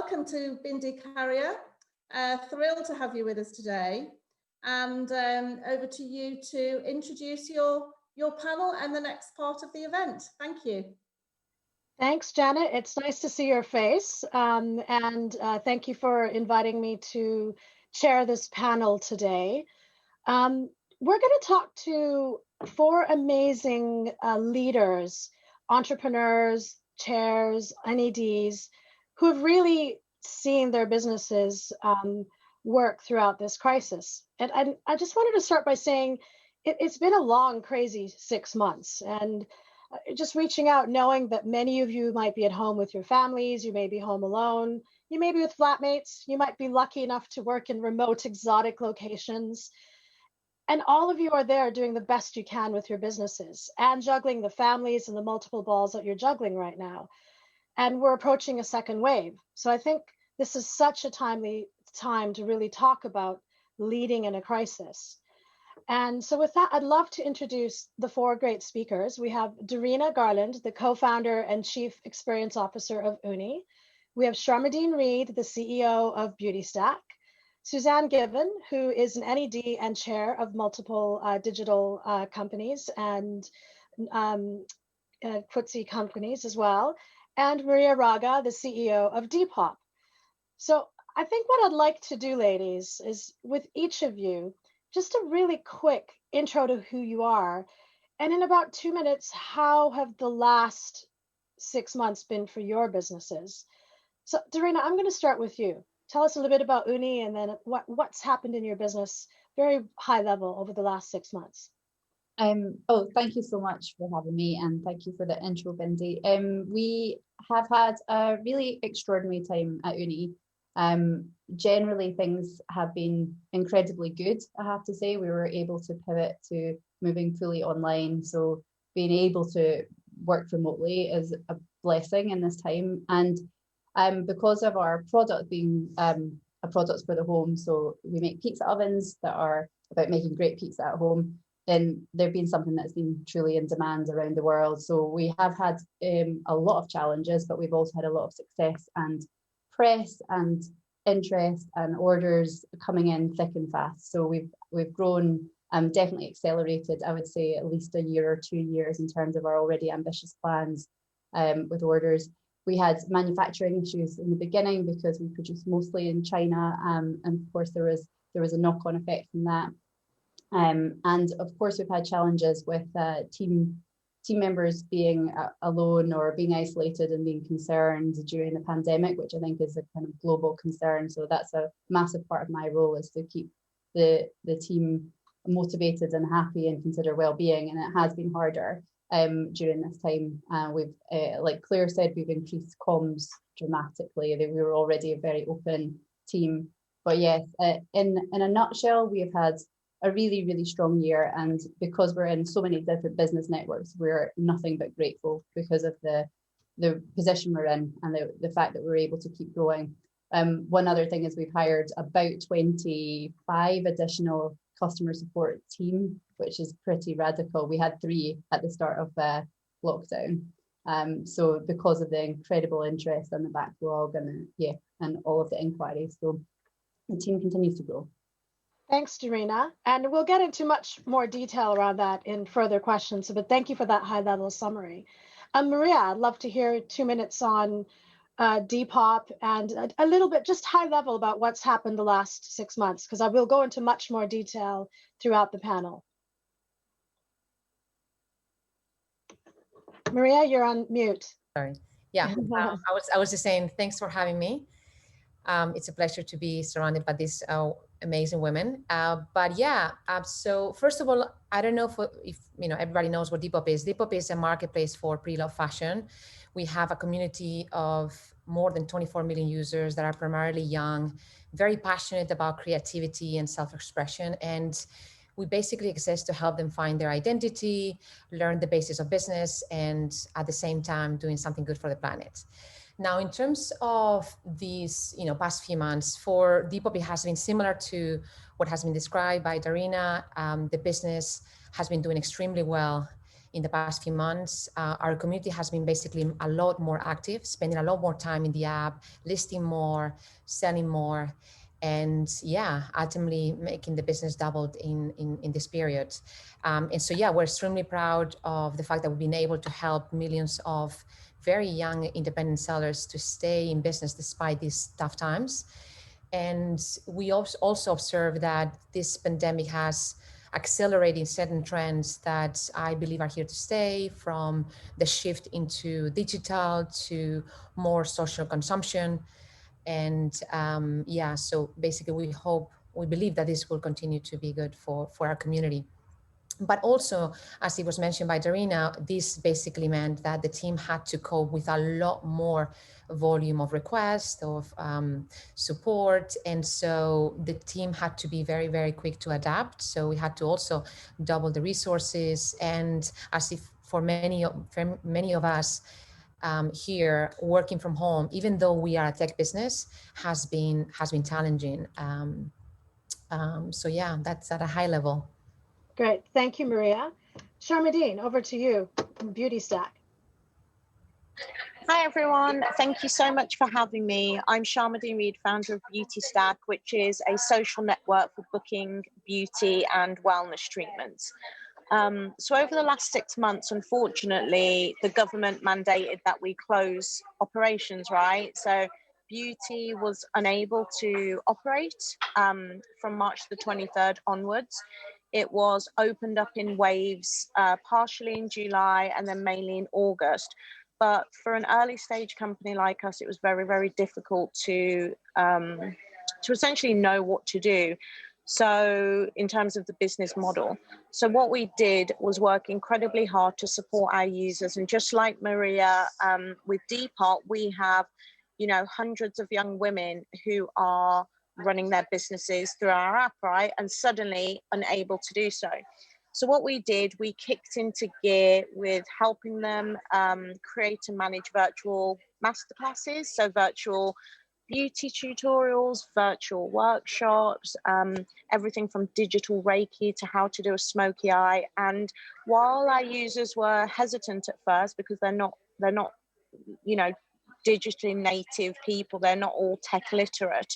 welcome to Bindi Karia. Thrilled to have you with us today. And over to you to introduce your panel and the next part of the event. Thank you. Thanks, Janet. It's nice to see your face. Thank you for inviting me to chair this panel today. We're going to talk to 4 amazing leaders, entrepreneurs, chairs, NEDs, who have really seen their businesses work throughout this crisis. And I just wanted to start by saying it's been a long, crazy 6 months. And just reaching out, knowing that many of you might be at home with your families, you may be home alone, you may be with flatmates, you might be lucky enough to work in remote, exotic locations. And all of you are there doing the best you can with your businesses and juggling the families and the multiple balls that you're juggling right now. And we're approaching a second wave. So I think this is such a timely time to really talk about leading in a crisis. And so with that, I'd love to introduce the 4 great speakers. We have Darina Garland, the co-founder and chief experience officer of Ooni. We have Sharmadean Reid, the CEO of Beautystack. Suzanne Given, who is an NED and chair of multiple digital companies and FTSE companies as well. And Maria Raga, the CEO of Depop. So I think what I'd like to do, ladies, is with each of you, just a really quick intro to who you are. And in about 2 minutes, how have the last 6 months been for your businesses? So Darina, I'm going to start with you. Tell us a little bit about Ooni and then what's happened in your business, very high level over the last 6 months. Oh, thank you so much for having me, and thank you for the intro, Bindi. We have had a really extraordinary time at Ooni. Generally, things have been incredibly good, I have to say. We were able to pivot to moving fully online, so being able to work remotely is a blessing in this time. And because of our product being a product for the home, so we make pizza ovens that are about making great pizza at home, then they've been something that's been truly in demand around the world. So we have had a lot of challenges, but we've also had a lot of success and press and interest and orders coming in thick and fast. So we've grown, definitely accelerated, I would say, at least a year or 2 years in terms of our already ambitious plans with orders. We had manufacturing issues in the beginning because we produced mostly in China, and of course there was a knock-on effect from that. And of course, we've had challenges with team members being alone or being isolated and being concerned during the pandemic, which I think is a kind of global concern. So that's a massive part of my role, is to keep the team motivated and happy and consider well-being. And it has been harder during this time. We've, like Claire said, we've increased comms dramatically. We were already a very open team. But yes, in a nutshell, we have had a really, really strong year. And because we're in so many different business networks, we're nothing but grateful because of the position we're in and the fact that we're able to keep growing. One other thing is we've hired about 25 additional customer support team, which is pretty radical. We had 3 at the start of lockdown. So because of the incredible interest and the backlog and all of the inquiries, so the team continues to grow. Thanks, Darina. And we'll get into much more detail around that in further questions, but thank you for that high-level summary. Maria, I'd love to hear 2 minutes on Depop and a little bit just high level about what's happened the last 6 months, because I will go into much more detail throughout the panel. Maria, you're on mute. Sorry. Yeah, I was just saying, thanks for having me. It's a pleasure to be surrounded by these amazing women. So first of all, I don't know if everybody knows what Depop is. Depop is a marketplace for pre-loved fashion. We have a community of more than 24 million users that are primarily young, very passionate about creativity and self-expression. And we basically exist to help them find their identity, learn the basics of business, and at the same time doing something good for the planet. Now, in terms of these, past few months, for Depop, it has been similar to what has been described by Darina. The business has been doing extremely well in the past few months. Our community has been basically a lot more active, spending a lot more time in the app, listing more, selling more, and yeah, ultimately making the business doubled in this period. And so yeah, we're extremely proud of the fact that we've been able to help millions of very young independent sellers to stay in business despite these tough times. And we also observe that this pandemic has accelerated certain trends that I believe are here to stay, from the shift into digital to more social consumption. And yeah, so basically we believe that this will continue to be good for our community. But also, as it was mentioned by Darina, this basically meant that the team had to cope with a lot more volume of requests, of support. And so the team had to be very, very quick to adapt. So we had to also double the resources. And as if for many of us here, working from home, even though we are a tech business, has been challenging. So yeah, that's at a high level. Great. Thank you, Maria. Sharmadean, over to you, Beautystack. Hi, everyone. Thank you so much for having me. I'm Sharmadean Reid, founder of Beautystack, which is a social network for booking beauty and wellness treatments. So over the last 6 months, unfortunately, the government mandated that we close operations, right? So beauty was unable to operate from March the 23rd onwards. It was opened up in waves, partially in July and then mainly in August. But for an early stage company like us, it was very, very difficult to essentially know what to do. So in terms of the business model. So what we did was work incredibly hard to support our users. And just like Maria, with Depop, we have, hundreds of young women who are running their businesses through our app, right? And suddenly unable to do so. So what we did, we kicked into gear with helping them create and manage virtual masterclasses, so virtual beauty tutorials, virtual workshops, everything from digital Reiki to how to do a smoky eye. And while our users were hesitant at first because they're not, digitally native people, they're not all tech literate.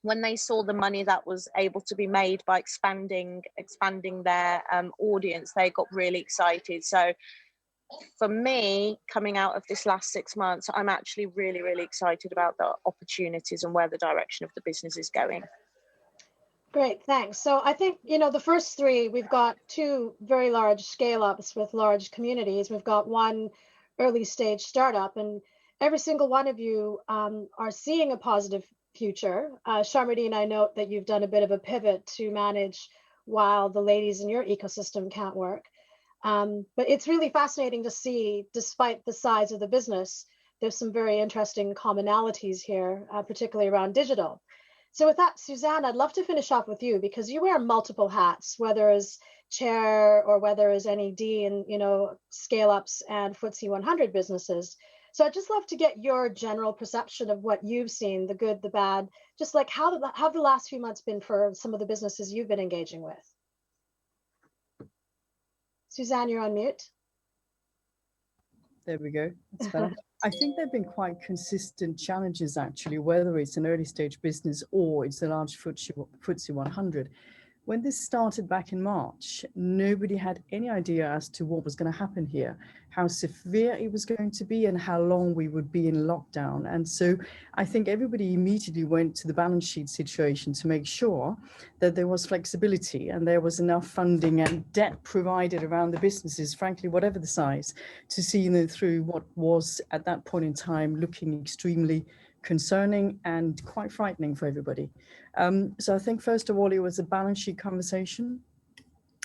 When they saw the money that was able to be made by expanding their audience, they got really excited. So for me, coming out of this last 6 months, I'm actually really, really excited about the opportunities and where the direction of the business is going. Great, thanks. So I think, the first three, we've got two very large scale-ups with large communities. We've got one early stage startup, and every single one of you are seeing a positive future. Sharmadean, I note that you've done a bit of a pivot to manage while the ladies in your ecosystem can't work. But it's really fascinating to see, despite the size of the business, there's some very interesting commonalities here, particularly around digital. So with that, Susanne, I'd love to finish off with you because you wear multiple hats, whether as chair or whether as NED in, scale-ups and FTSE 100 businesses. So I'd just love to get your general perception of what you've seen, the good, the bad, just like how the last few months been for some of the businesses you've been engaging with. Susanne, you're on mute. There we go. That's better. I think there have been quite consistent challenges, actually, whether it's an early stage business or it's a large FTSE 100. When this started back in March, nobody had any idea as to what was going to happen here, how severe it was going to be and how long we would be in lockdown. And so I think everybody immediately went to the balance sheet situation to make sure that there was flexibility and there was enough funding and debt provided around the businesses, frankly, whatever the size, to see them through what was at that point in time looking extremely concerning and quite frightening for everybody. So I think first of all, it was a balance sheet conversation.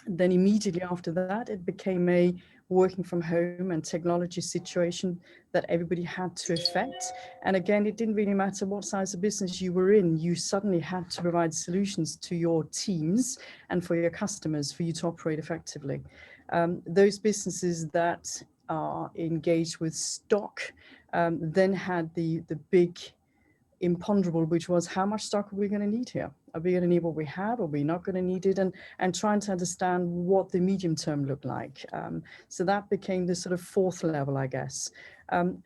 Then immediately after that, it became a working from home and technology situation that everybody had to affect. And again, it didn't really matter what size of business you were in, you suddenly had to provide solutions to your teams and for your customers for you to operate effectively. Those businesses that are engaged with stock then had the big imponderable, which was how much stock are we going to need here? Are we going to need what we have? Are we not going to need it? And trying to understand what the medium term looked like. So that became the sort of fourth level, I guess.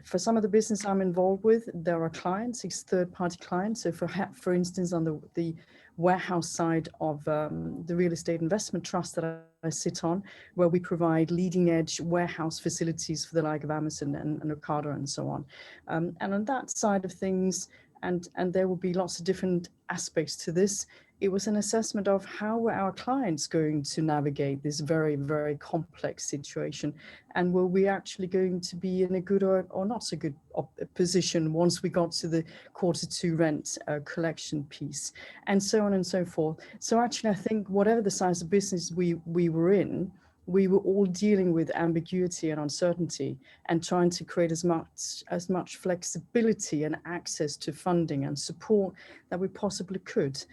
For some of the business I'm involved with, there are clients, it's third-party clients. So for instance, on the warehouse side of the real estate investment trust that I sit on, where we provide leading edge warehouse facilities for the like of Amazon and Ocado and so on. And on that side of things, and there will be lots of different aspects to this, it was an assessment of how were our clients going to navigate this very, very complex situation, and were we actually going to be in a good or not so good position once we got to the Q2 rent collection piece, and so on and so forth. So actually, I think whatever the size of business we were in, we were all dealing with ambiguity and uncertainty and trying to create as much flexibility and access to funding and support that we possibly could.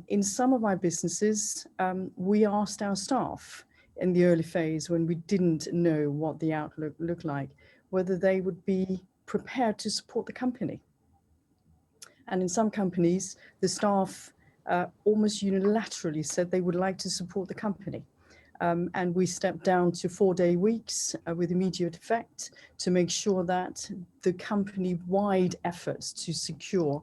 In some of my businesses, we asked our staff in the early phase, when we didn't know what the outlook looked like, whether they would be prepared to support the company. And in some companies, the staff almost unilaterally said they would like to support the company. And we stepped down to 4-day weeks with immediate effect to make sure that the company-wide efforts to secure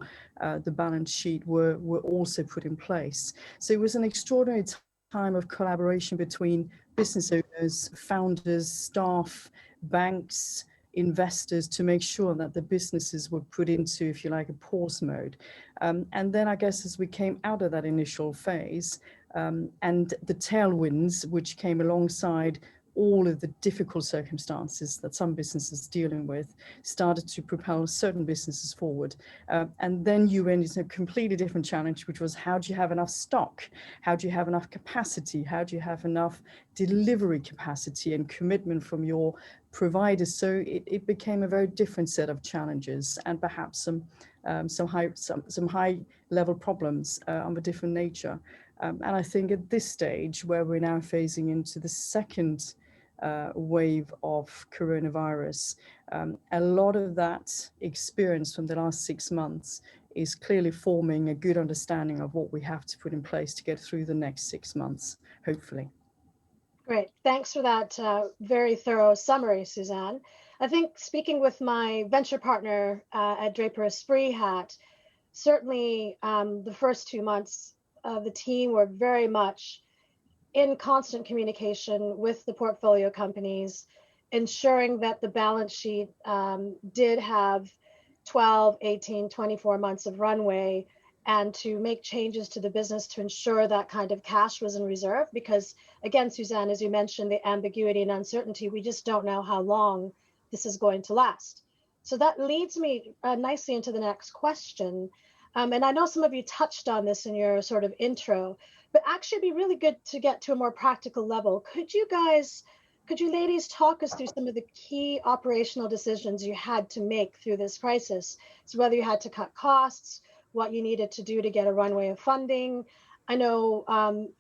the balance sheet were also put in place. So it was an extraordinary time of collaboration between business owners, founders, staff, banks, investors, to make sure that the businesses were put into, if you like, a pause mode. And then I guess as we came out of that initial phase, and the tailwinds which came alongside all of the difficult circumstances that some businesses dealing with started to propel certain businesses forward. And then you went into a completely different challenge, which was how do you have enough stock? How do you have enough capacity? How do you have enough delivery capacity and commitment from your providers? So it became a very different set of challenges, and perhaps some high level problems of a different nature. And I think at this stage, where we're now phasing into the second wave of coronavirus, a lot of that experience from the last 6 months is clearly forming a good understanding of what we have to put in place to get through the next 6 months, hopefully. Great. Thanks for that very thorough summary, Suzanne. I think speaking with my venture partner at Draper Esprit Hat, certainly the first 2 months, the team were very much in constant communication with the portfolio companies, ensuring that the balance sheet did have 12, 18, 24 months of runway, and to make changes to the business to ensure that kind of cash was in reserve. Because again, Suzanne, as you mentioned, the ambiguity and uncertainty, we just don't know how long this is going to last. So that leads me nicely into the next question. And I know some of you touched on this in your sort of intro, but actually it'd be really good to get to a more practical level. Could you ladies talk us through some of the key operational decisions you had to make through this crisis? So whether you had to cut costs, what you needed to do to get a runway of funding. I know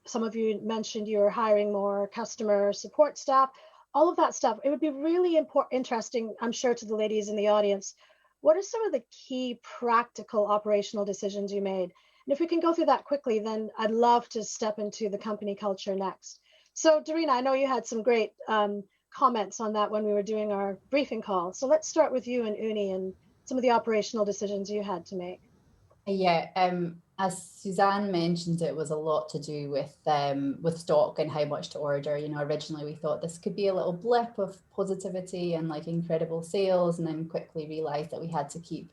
some of you mentioned you were hiring more customer support staff, all of that stuff. It would be really interesting, I'm sure, to the ladies in the audience. What are some of the key practical operational decisions you made? And if we can go through that quickly, then I'd love to step into the company culture next. So Darina, I know you had some great comments on that when we were doing our briefing call. So let's start with you and Ooni and some of the operational decisions you had to make. Yeah, as Suzanne mentioned, it was a lot to do with stock and how much to order. You know, originally we thought this could be a little blip of positivity and like incredible sales, and then quickly realized that we had to keep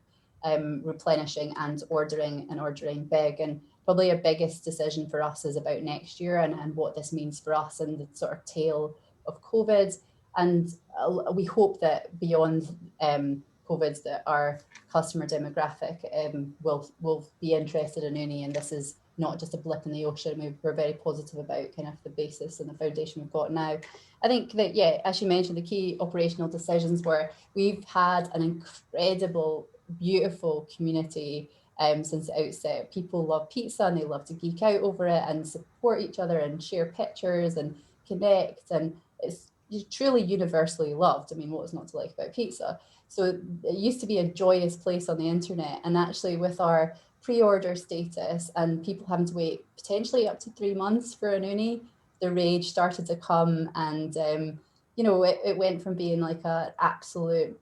replenishing and ordering big. And probably our biggest decision for us is about next year and what this means for us and the sort of tail of COVID. And we hope that beyond COVID, that our customer demographic will be interested in Ooni, and this is not just a blip in the ocean. We're very positive about kind of the basis and the foundation we've got now. I think that, yeah, as you mentioned, the key operational decisions were we've had an incredible, beautiful community since the outset. People love pizza and they love to geek out over it and support each other and share pictures and connect, and it's truly universally loved. I mean, what was not to like about pizza? So it used to be a joyous place on the internet, and actually with our pre-order status and people having to wait potentially up to 3 months for an Ooni, the rage started to come, and you know, it went from being like an absolute,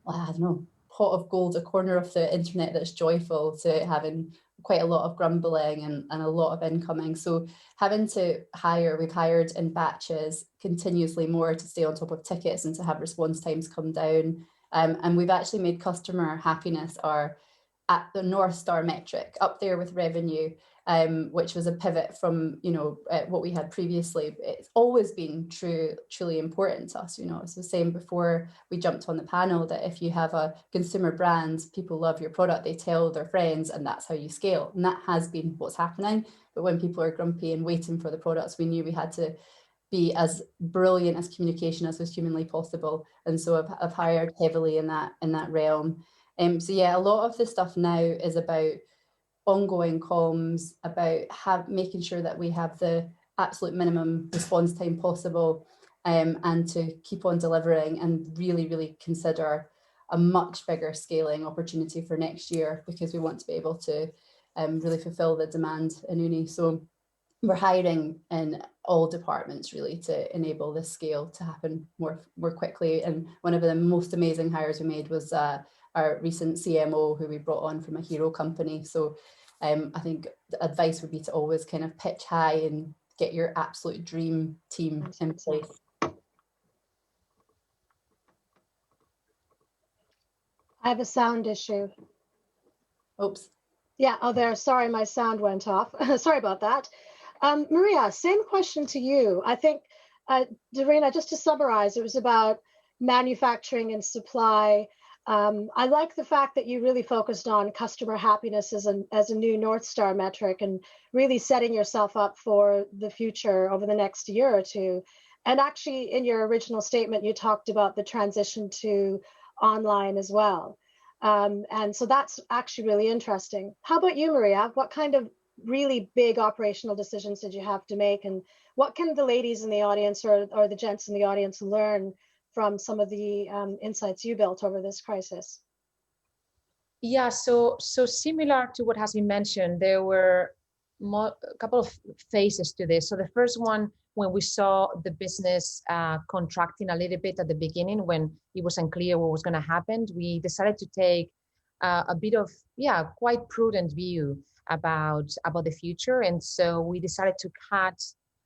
I don't know, pot of gold, a corner of the internet that's joyful, to having quite a lot of grumbling and a lot of incoming. So having to hire, we've hired in batches continuously more to stay on top of tickets and to have response times come down. And we've actually made customer happiness our at the North Star metric, up there with revenue, which was a pivot from, you know, what we had previously. It's always been truly important to us. You know, it's the same before we jumped on the panel, that if you have a consumer brand, people love your product, they tell their friends, and that's how you scale. And that has been what's happening. But when people are grumpy and waiting for the products, we knew we had to be as brilliant as communication as was humanly possible. And so I've hired heavily in that realm. So yeah, a lot of the stuff now is about ongoing comms, about making sure that we have the absolute minimum response time possible, and to keep on delivering, and really consider a much bigger scaling opportunity for next year, because we want to be able to really fulfill the demand in Ooni. So we're hiring in all departments really to enable this scale to happen more quickly. And one of the most amazing hires we made was our recent CMO, who we brought on from a hero company. So I think the advice would be to always kind of pitch high and get your absolute dream team in place. I have a sound issue. Oops. Yeah, oh there, sorry, my sound went off. Sorry about that. Maria, same question to you. I think, Darina, just to summarize, it was about manufacturing and supply. I like the fact that you really focused on customer happiness as a new North Star metric, and really setting yourself up for the future over the next year or two. And actually, in your original statement, you talked about the transition to online as well. And so that's actually really interesting. How about you, Maria? What kind of really big operational decisions did you have to make, and what can the ladies in the audience or the gents in the audience learn from some of the insights you built over this crisis? Yeah, so similar to what has been mentioned, there were a couple of phases to this. So the first one, when we saw the business contracting a little bit at the beginning, when it was unclear what was going to happen, we decided to take a bit of, quite prudent view about the future. And so we decided to cut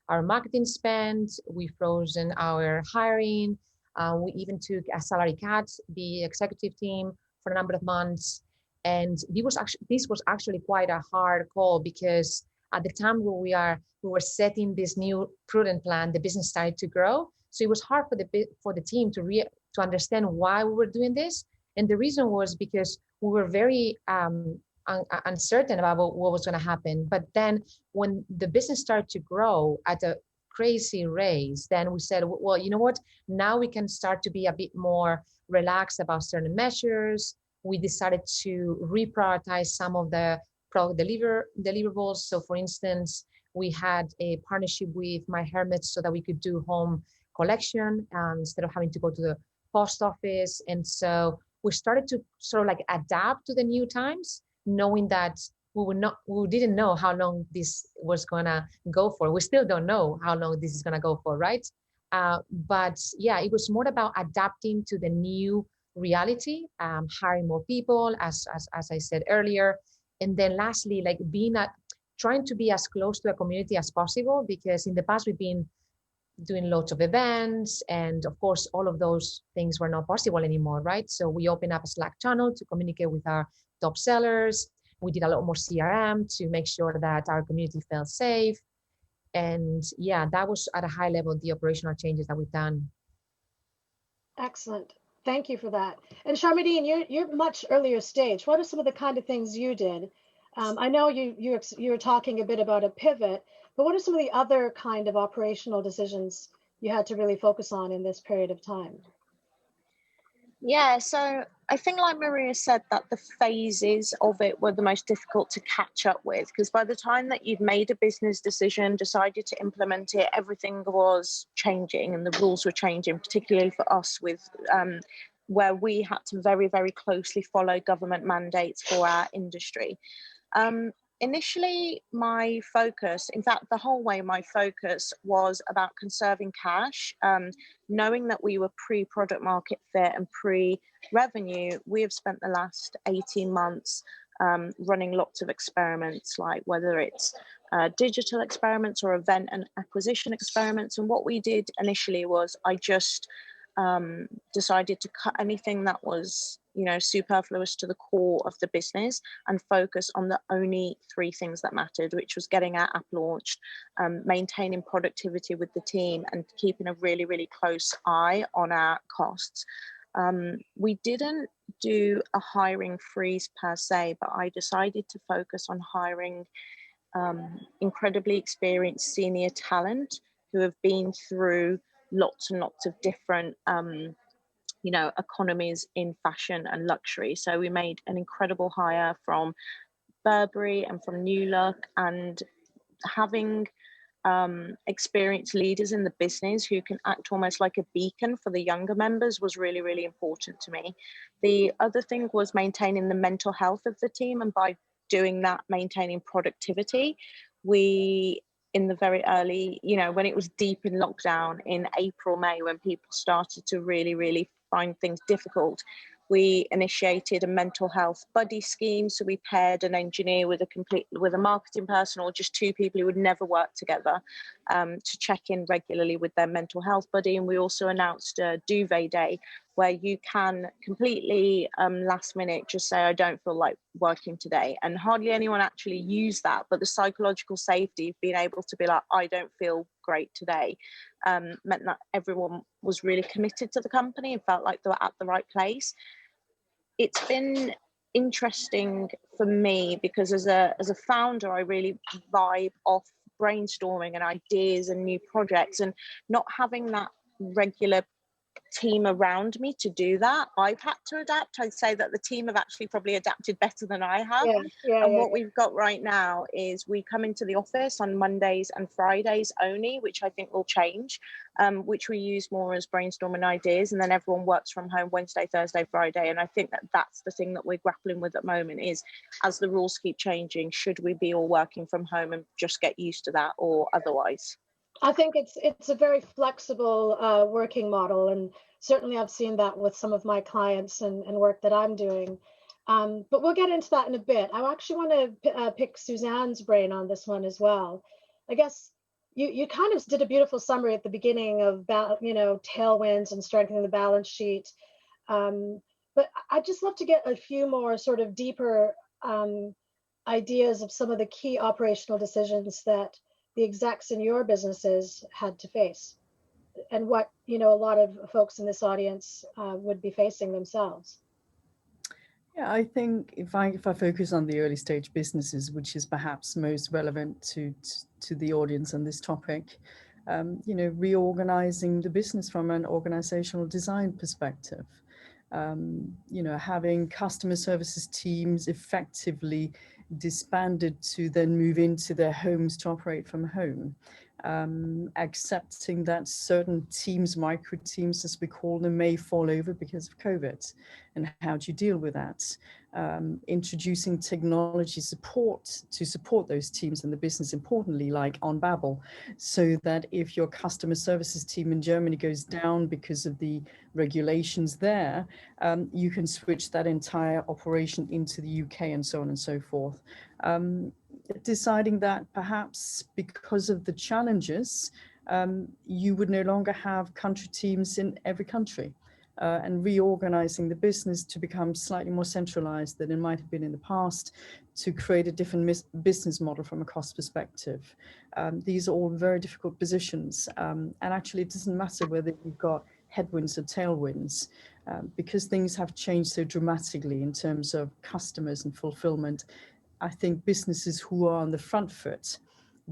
our marketing spend, we frozen our hiring, we even took a salary cut, the executive team, for a number of months. And this was actually quite a hard call, because at the time when we were setting this new prudent plan, the business started to grow. So it was hard for the team to understand why we were doing this. And the reason was because we were very uncertain about what was going to happen. But then when the business started to grow at a crazy rate, then we said, well, you know what, now we can start to be a bit more relaxed about certain measures. We decided to reprioritize some of the product deliverables. So for instance, we had a partnership with My Hermit so that we could do home collection instead of having to go to the post office. And so we started to sort of like adapt to the new times, knowing that we didn't know how long this was gonna go for. We still don't know how long this is gonna go for, right? But yeah, it was more about adapting to the new reality, hiring more people, as I said earlier. And then lastly, like trying to be as close to the community as possible, because in the past we've been doing lots of events, and of course all of those things were not possible anymore, right? So we opened up a Slack channel to communicate with our top sellers. We did a lot more CRM to make sure that our community felt safe. And yeah, that was at a high level the operational changes that we've done. Excellent. Thank you for that. And Sharmadean, you're much earlier stage. What are some of the kind of things you did? I know you were talking a bit about a pivot, but what are some of the other kind of operational decisions you had to really focus on in this period of time? Yeah, so I think, like Maria said, that the phases of it were the most difficult to catch up with, because by the time that you'd made a business decision, decided to implement it, everything was changing and the rules were changing, particularly for us with where we had to very, very closely follow government mandates for our industry. Initially, my focus, in fact, the whole way, my focus was about conserving cash. Knowing that we were pre-product market fit and pre-revenue, we have spent the last 18 months running lots of experiments, like whether it's digital experiments or event and acquisition experiments. And what we did initially was I just decided to cut anything that was, you know, superfluous to the core of the business and focus on the only three things that mattered, which was getting our app launched, maintaining productivity with the team, and keeping a really, really close eye on our costs. We didn't do a hiring freeze per se, but I decided to focus on hiring incredibly experienced senior talent who have been through lots and lots of different you know, economies in fashion and luxury. So we made an incredible hire from Burberry and from New Look, and having experienced leaders in the business who can act almost like a beacon for the younger members was really, really important to me. The other thing was maintaining the mental health of the team, and by doing that, maintaining productivity. We, in the very early, you know, when it was deep in lockdown in April, May, when people started to really, really find things difficult, we initiated a mental health buddy scheme. So we paired an engineer with a marketing person, or just two people who would never work together, to check in regularly with their mental health buddy. And we also announced a duvet day, where you can completely last minute just say, I don't feel like working today. And hardly anyone actually used that, but the psychological safety of being able to be like, I don't feel great today, meant that everyone was really committed to the company and felt like they were at the right place. It's been interesting for me because as a founder, I really vibe off brainstorming and ideas and new projects, and not having that regular team around me to do that, I've had to adapt. I'd say that the team have actually probably adapted better than I have. What we've got right now is we come into the office on Mondays and Fridays only, which I think will change, which we use more as brainstorming ideas, and then everyone works from home Wednesday, Thursday, Friday. And I think that that's the thing that we're grappling with at the moment, is as the rules keep changing, should we be all working from home and just get used to that, or otherwise? I think it's a very flexible working model, and certainly I've seen that with some of my clients and work that I'm doing. But we'll get into that in a bit. I actually want to pick Suzanne's brain on this one as well. I guess you kind of did a beautiful summary at the beginning of, you know, tailwinds and strengthening the balance sheet. But I'd just love to get a few more sort of deeper ideas of some of the key operational decisions that the execs in your businesses had to face, and what, you know, a lot of folks in this audience would be facing themselves. Yeah, I think if I focus on the early stage businesses, which is perhaps most relevant to the audience on this topic, you know, reorganizing the business from an organizational design perspective, you know, having customer services teams effectively disbanded to then move into their homes to operate from home, accepting that certain teams, micro teams as we call them, may fall over because of COVID, and how do you deal with that? Introducing technology support to support those teams and the business, importantly, like on Babel, so that if your customer services team in Germany goes down because of the regulations there, you can switch that entire operation into the UK, and so on and so forth. Deciding that perhaps because of the challenges, you would no longer have country teams in every country, and reorganizing the business to become slightly more centralized than it might have been in the past, to create a different business model from a cost perspective. These are all very difficult positions, and actually it doesn't matter whether you've got headwinds or tailwinds, because things have changed so dramatically in terms of customers and fulfillment. I think businesses who are on the front foot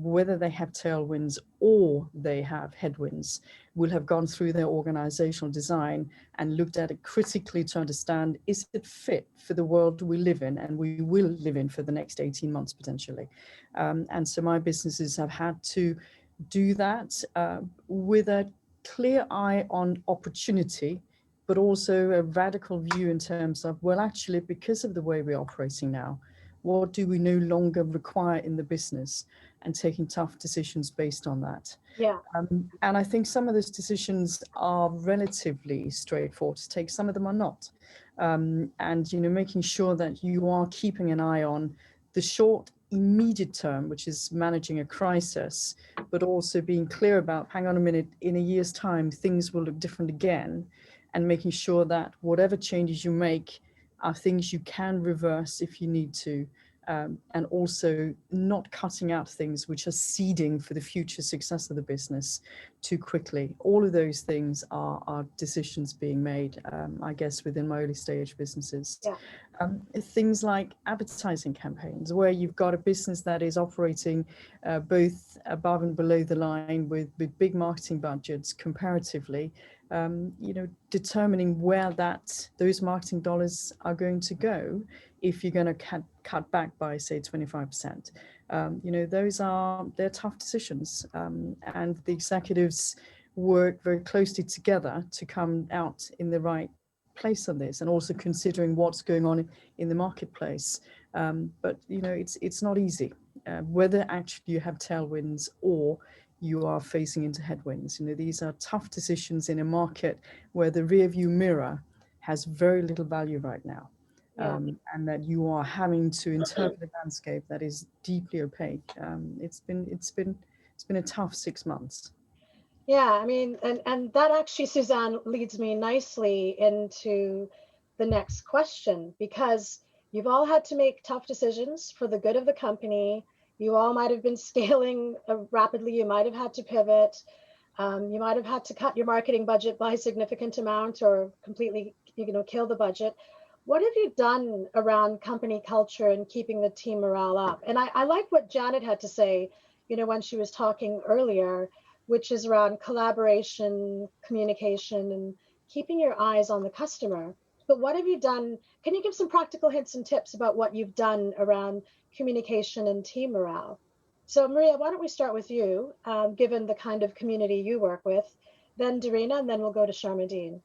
whether they have tailwinds or they have headwinds, will have gone through their organizational design and looked at it critically to understand, is it fit for the world we live in and we will live in for the next 18 months potentially. And so my businesses have had to do that with a clear eye on opportunity, but also a radical view in terms of, well, actually, because of the way we're operating now, what do we no longer require in the business, and taking tough decisions based on that. Yeah. And I think some of those decisions are relatively straightforward to take, some of them are not. And, you know, making sure that you are keeping an eye on the short, immediate term, which is managing a crisis, but also being clear about, hang on a minute, in a year's time, things will look different again, and making sure that whatever changes you make are things you can reverse if you need to. And also not cutting out things which are seeding for the future success of the business too quickly. All of those things are decisions being made, I guess, within my early stage businesses. Yeah. Things like advertising campaigns, where you've got a business that is operating both above and below the line with big marketing budgets comparatively, you know, determining where those marketing dollars are going to go if you're going to cut back by, say, 25%. You know, they're tough decisions, and the executives work very closely together to come out in the right place on this, and also considering what's going on in the marketplace. But, you know, it's not easy, whether actually you have tailwinds or you are facing into headwinds. You know, these are tough decisions in a market where the rear view mirror has very little value right now. And that you are having to interpret a landscape that is deeply opaque. It's been a tough 6 months. Yeah, I mean, and that actually, Suzanne, leads me nicely into the next question, because you've all had to make tough decisions for the good of the company. You all might have been scaling rapidly. You might have had to pivot. You might have had to cut your marketing budget by a significant amount or completely, you know, kill the budget. What have you done around company culture and keeping the team morale up? And I like what Janet had to say, you know, when she was talking earlier, which is around collaboration, communication, and keeping your eyes on the customer. But what have you done? Can you give some practical hints and tips about what you've done around communication and team morale? So Maria, why don't we start with you, given the kind of community you work with, then Darina, and then we'll go to Sharmadean.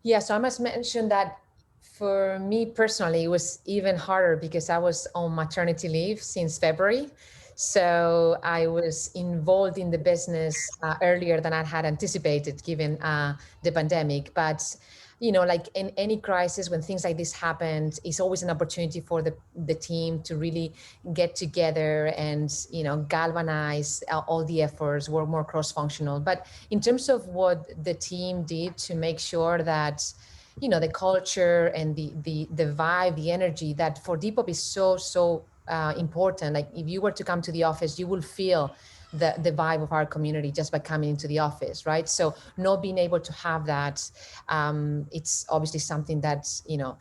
Yeah, so I must mention that for me personally, it was even harder because I was on maternity leave since February. So I was involved in the business earlier than I had anticipated, given the pandemic. But, you know, like in any crisis, when things like this happened, it's always an opportunity for the team to really get together and, you know, galvanize all the efforts, work more cross-functional. But in terms of what the team did to make sure that, you know, the culture and the vibe, the energy that for Depop is so important. Like if you were to come to the office, you will feel the vibe of our community just by coming into the office, right? So not being able to have that, it's obviously something that, you know,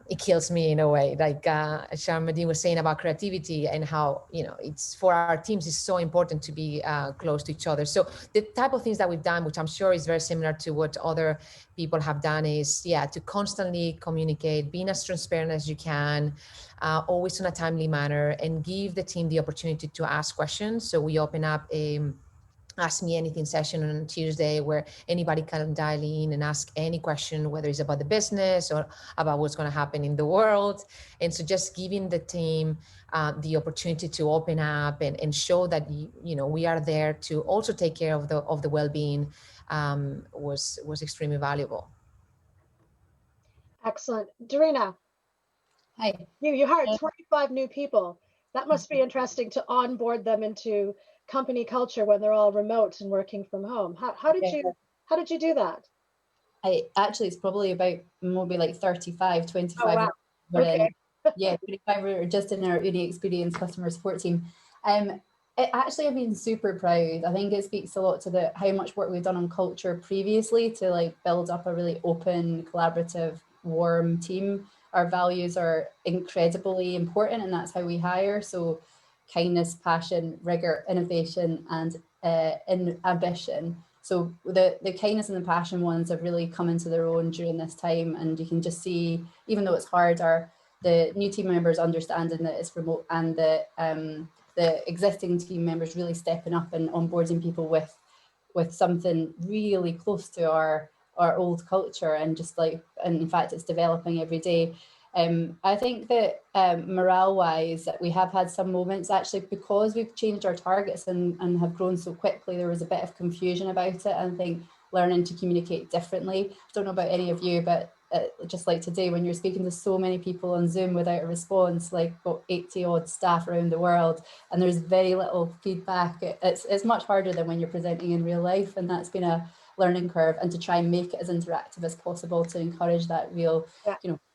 it kills me in a way. Like Sharmadean was saying about creativity and how, you know, it's for our teams, it's so important to be close to each other. So the type of things that we've done, which I'm sure is very similar to what other people have done, is, yeah, to constantly communicate, being as transparent as you can, always in a timely manner, and give the team the opportunity to ask questions. So we open up a Ask Me Anything session on Tuesday where anybody can dial in and ask any question, whether it's about the business or about what's going to happen in the world. And so just giving the team the opportunity to open up and show that, you know, we are there to also take care of the well-being was extremely valuable. Excellent. Darina. Hi. You hired 25 new people. That must be interesting to onboard them into company culture when they're all remote and working from home. How did you do that? It's probably about maybe like 35, 25. Oh, wow. Okay. Yeah, 25 were just in our Ooni experience customer support team. It actually, I've been super proud. I think it speaks a lot to how much work we've done on culture previously to like build up a really open, collaborative, warm team. Our values are incredibly important, and that's how we hire. So kindness, passion, rigor, innovation, and ambition. So the kindness and the passion ones have really come into their own during this time, and you can just see, even though it's hard, the new team members understanding that it's remote, and the existing team members really stepping up and onboarding people with something really close to our old culture, and in fact it's developing every day. I think that morale-wise, we have had some moments actually, because we've changed our targets and have grown so quickly. There was a bit of confusion about it. I think learning to communicate differently. I don't know about any of you, but just like today, when you're speaking to so many people on Zoom without a response, like got 80 odd staff around the world, and there's very little feedback, it's much harder than when you're presenting in real life, and that's been a learning curve, and to try and make it as interactive as possible to encourage that real,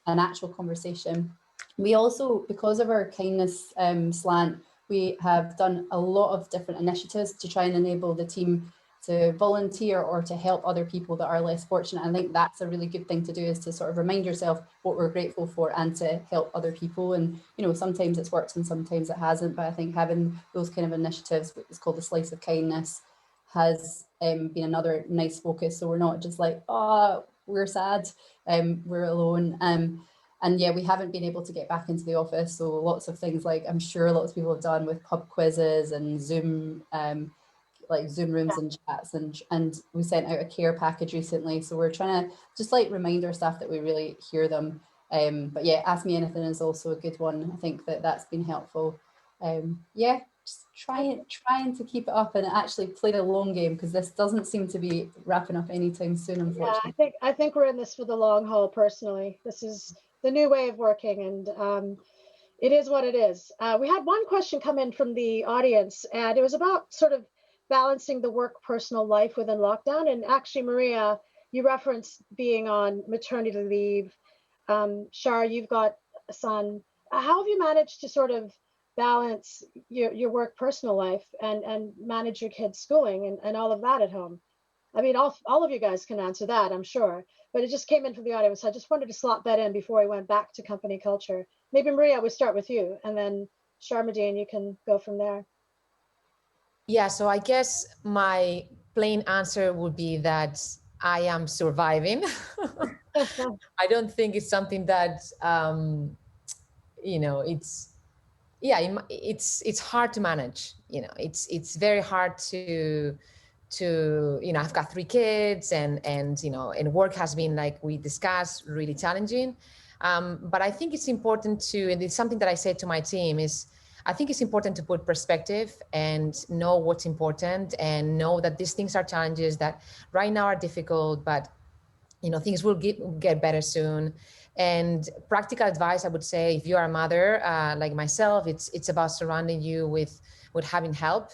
an actual conversation. We also, because of our kindness slant, we have done a lot of different initiatives to try and enable the team to volunteer or to help other people that are less fortunate. I think that's a really good thing to do, is to sort of remind yourself what we're grateful for and to help other people. And, sometimes it's worked and sometimes it hasn't, but I think having those kind of initiatives, which is called the Slice of Kindness, has been another nice focus. So we're not just like, oh, we're sad, we're alone. And yeah, we haven't been able to get back into the office. So lots of things, like I'm sure lots of people have done, with pub quizzes and Zoom, like Zoom rooms and chats, and we sent out a care package recently. So we're trying to just remind our staff that we really hear them. But yeah, Ask Me Anything is also a good one. I think that's been helpful. Just trying to keep it up and actually play the long game, because this doesn't seem to be wrapping up anytime soon, unfortunately. Yeah, I think we're in this for the long haul. Personally, this is the new way of working, and it is what it is. We had one question come in from the audience, and it was about sort of balancing the work-personal life within lockdown. And actually, Maria, you referenced being on maternity leave. Shar, you've got a son. How have you managed to sort of balance your work personal life and manage your kids' schooling and all of that at home? I mean, all of you guys can answer that, I'm sure, but it just came in from the audience. So I just wanted to slot that in before I went back to company culture. Maybe Maria, we'll start with you, and then Sharmadean, you can go from there. Yeah, so I guess my plain answer would be that I am surviving. I don't think it's something that, it's hard to manage. It's very hard to I've got 3 kids, and work has been, like we discussed, really challenging. But I think it's important and it's something that I said to my team, is I think it's important to put perspective and know what's important, and know that these things are challenges that right now are difficult, but things will get better soon. And practical advice, I would say, if you are a mother like myself, it's about surrounding you with having help.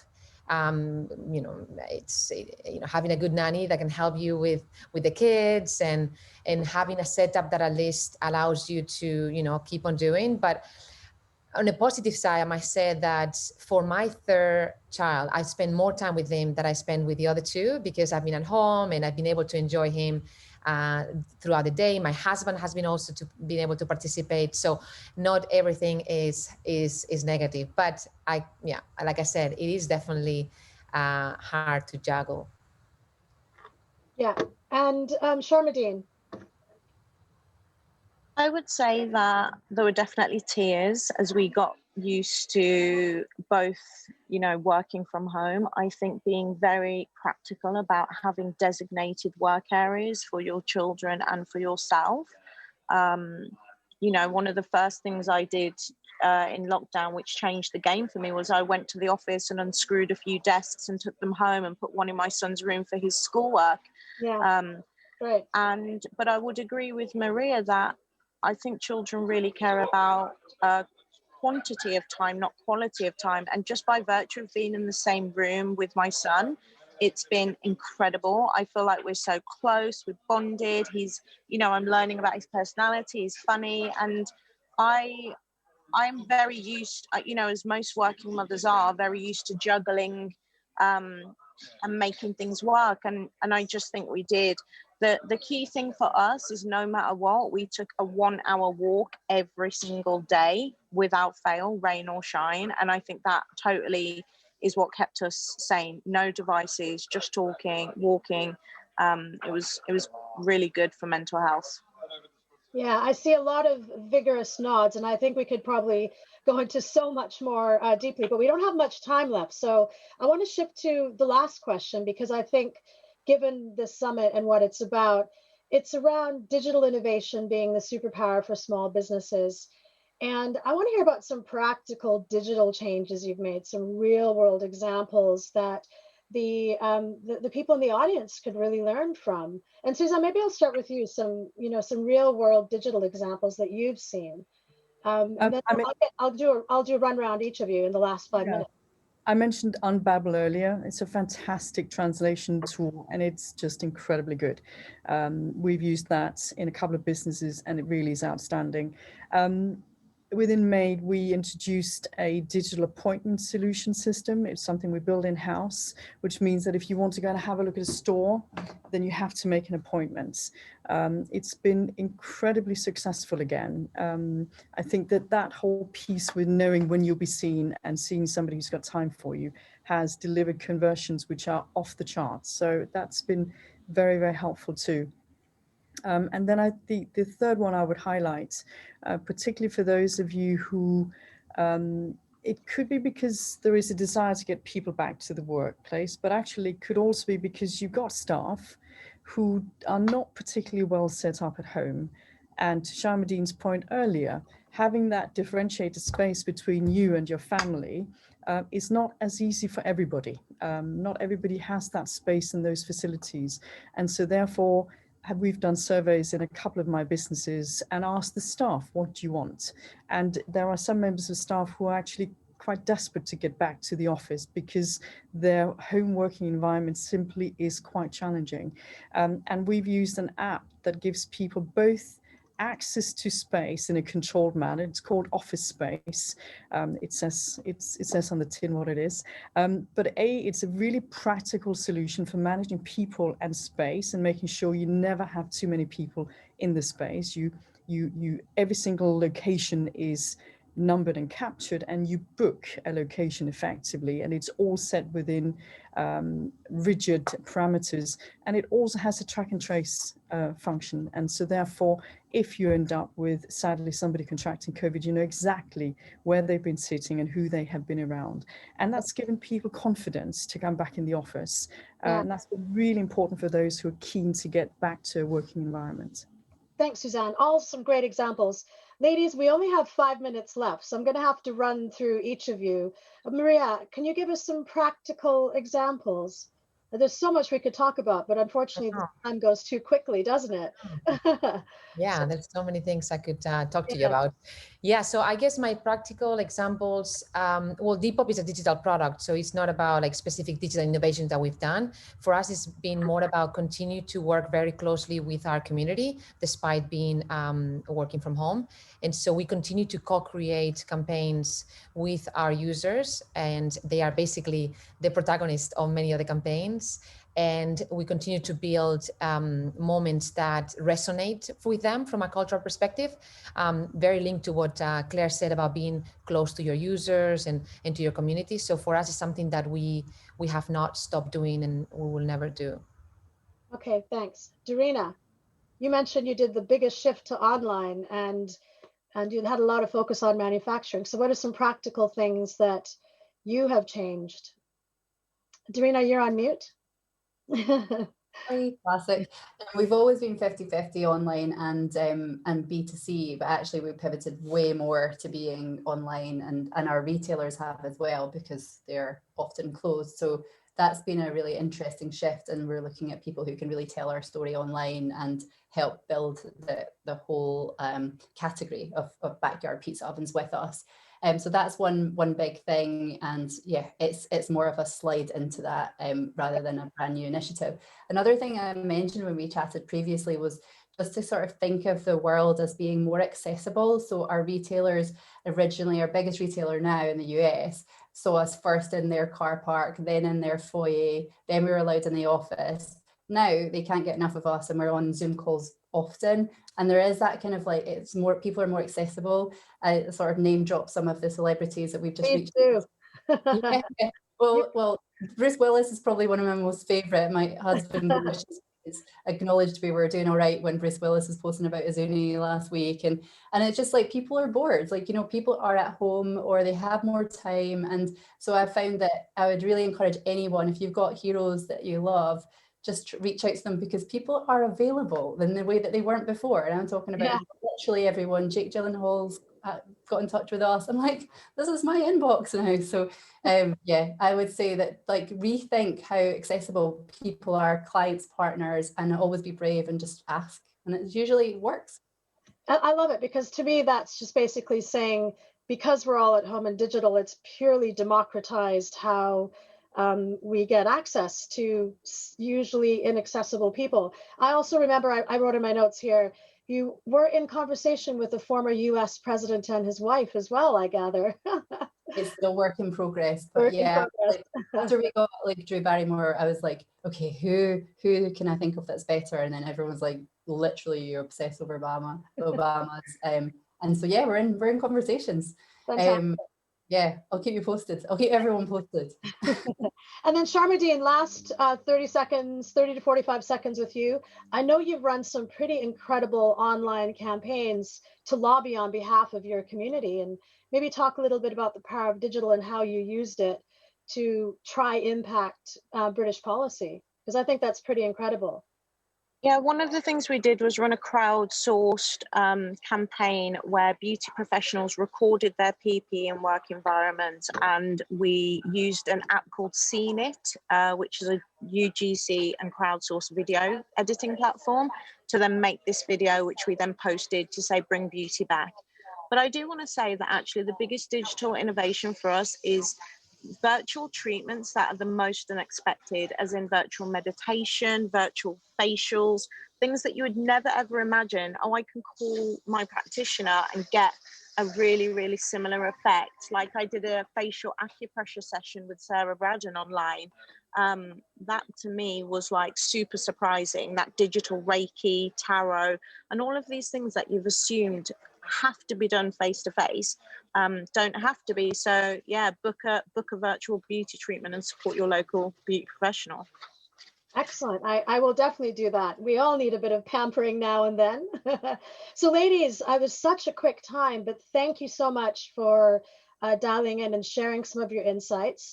It's having a good nanny that can help you with the kids, and having a setup that at least allows you to keep on doing. But on the positive side, I must say that for my 3rd child, I spend more time with him than I spend with the other 2, because I've been at home and I've been able to enjoy him throughout the day. My husband has been also been able to participate. So not everything is negative, but like I said, it is definitely hard to juggle. Yeah, and Sharmadean. I would say that there were definitely tears as we got used to both, working from home. I think being very practical about having designated work areas for your children and for yourself. One of the first things I did in lockdown, which changed the game for me, was I went to the office and unscrewed a few desks and took them home and put one in my son's room for his schoolwork. Yeah, right. But I would agree with Maria that I think children really care about quantity of time, not quality of time. And just by virtue of being in the same room with my son, it's been incredible. I feel like we're so close, we're bonded. He's, I'm learning about his personality, he's funny. And I'm very used, as most working mothers are, very used to juggling and making things work. And I just think we did. The key thing for us is no matter what, we took a 1 hour walk every single day without fail, rain or shine. And I think that totally is what kept us sane. No devices, just talking, walking. It was really good for mental health. Yeah, I see a lot of vigorous nods, and I think we could probably go into so much more deeply, but we don't have much time left. So I want to shift to the last question, because I think given the summit and what it's about, it's around digital innovation being the superpower for small businesses. And I want to hear about some practical digital changes you've made, some real world examples that the people in the audience could really learn from. And Susanne, maybe I'll start with you. Some real world digital examples that you've seen, and then I'll do a run around each of you in the last 5 minutes. I mentioned Unbabble earlier. It's a fantastic translation tool, and it's just incredibly good. We've used that in a couple of businesses, and it really is outstanding. Within Made, we introduced a digital appointment solution system. It's something we build in-house, which means that if you want to go and have a look at a store, then you have to make an appointment. It's been incredibly successful again. I think that whole piece with knowing when you'll be seen and seeing somebody who's got time for you has delivered conversions which are off the charts. So that's been very, very helpful too. And then the third one I would highlight, particularly for those of you who, it could be because there is a desire to get people back to the workplace, but actually it could also be because you've got staff who are not particularly well set up at home. And to Sharmadean's point earlier, having that differentiated space between you and your family is not as easy for everybody. Not everybody has that space and those facilities. And so therefore, we've done surveys in a couple of my businesses and asked the staff, what do you want? And there are some members of staff who are actually quite desperate to get back to the office because their home working environment simply is quite challenging. And we've used an app that gives people both access to space in a controlled manner. It's called Office Space. It says on the tin what it is. But it's a really practical solution for managing people and space and making sure you never have too many people in the space. Every single location is numbered and captured, and you book a location effectively, and it's all set within rigid parameters, and it also has a track and trace function. And so therefore, if you end up with, sadly, somebody contracting COVID, you know exactly where they've been sitting and who they have been around. And that's given people confidence to come back in the office. And that's been really important for those who are keen to get back to a working environment. Thanks, Suzanne. All some great examples. Ladies, we only have 5 minutes left, so I'm going to have to run through each of you. Maria, can you give us some practical examples? There's so much we could talk about, but unfortunately, the time goes too quickly, doesn't it? Yeah, there's so many things I could talk to you about. Yeah, so I guess my practical examples, well, Depop is a digital product, so it's not about like specific digital innovations that we've done. For us, it's been more about continue to work very closely with our community, despite being working from home. And so we continue to co-create campaigns with our users, and they are basically the protagonists of many of the campaigns. And we continue to build moments that resonate with them from a cultural perspective, very linked to what Claire said about being close to your users and to your community. So for us, it's something that we have not stopped doing and we will never do. Okay, thanks. Darina, you mentioned you did the biggest shift to online and you had a lot of focus on manufacturing. So what are some practical things that you have changed? Darina, you're on mute. Classic. We've always been 50-50 online and B2C, but actually we pivoted way more to being online, and our retailers have as well because they're often closed. So that's been a really interesting shift, and we're looking at people who can really tell our story online and help build the whole category of backyard pizza ovens with us. So that's one big thing, and yeah, it's more of a slide into that rather than a brand new initiative. Another thing I mentioned when we chatted previously was just to sort of think of the world as being more accessible. So our retailers, originally our biggest retailer now in the US, saw us first in their car park, then in their foyer, then we were allowed in the office. now they can't get enough of us, and we're on Zoom calls often. And there is that kind of like, it's more, people are more accessible. I sort of name drop some of the celebrities that we've just reached. Yeah. Well, Bruce Willis is probably one of my most favourite. My husband is acknowledged we were doing all right when Bruce Willis was posting about his Ooni last week, and it's just like people are bored, like, you know, people are at home or they have more time. And so I found that I would really encourage anyone, if you've got heroes that you love, just reach out to them, because people are available in the way that they weren't before. And I'm talking about literally everyone. Jake Gyllenhaal's got in touch with us. I'm like, this is my inbox now. So yeah, I would say that, like, rethink how accessible people are, clients, partners, and always be brave and just ask. And it usually works. I love it, because to me, that's just basically saying, because we're all at home and digital, it's purely democratized how we get access to usually inaccessible people. I also remember, I wrote in my notes here, you were in conversation with the former US president and his wife as well, I gather. It's still work in progress, but like, after we got like Drew Barrymore, I was like, okay, who can I think of that's better? And then everyone's like, literally, you're obsessed over Obama's. And so yeah, we're in conversations. Yeah, I'll keep you posted. I'll keep everyone posted. And then Sharmadean, last 30 to 45 seconds with you. I know you've run some pretty incredible online campaigns to lobby on behalf of your community, and maybe talk a little bit about the power of digital and how you used it to try impact British policy, because I think that's pretty incredible. Yeah, one of the things we did was run a crowdsourced campaign where beauty professionals recorded their PP and work environment, and we used an app called Scene It, which is a UGC and crowdsourced video editing platform, to then make this video, which we then posted to say, bring beauty back. But I do want to say that actually the biggest digital innovation for us is virtual treatments that are the most unexpected, as in virtual meditation, virtual facials, things that you would never ever imagine. Oh, I can call my practitioner and get a really, really similar effect. Like I did a facial acupressure session with Sarah Braddon online. That to me was like super surprising, that digital Reiki, tarot, and all of these things that you've assumed have to be done face to face, don't have to be. So yeah, book a virtual beauty treatment and support your local beauty professional. Excellent. I will definitely do that. We all need a bit of pampering now and then. So ladies, I was such a quick time, but thank you so much for dialing in and sharing some of your insights.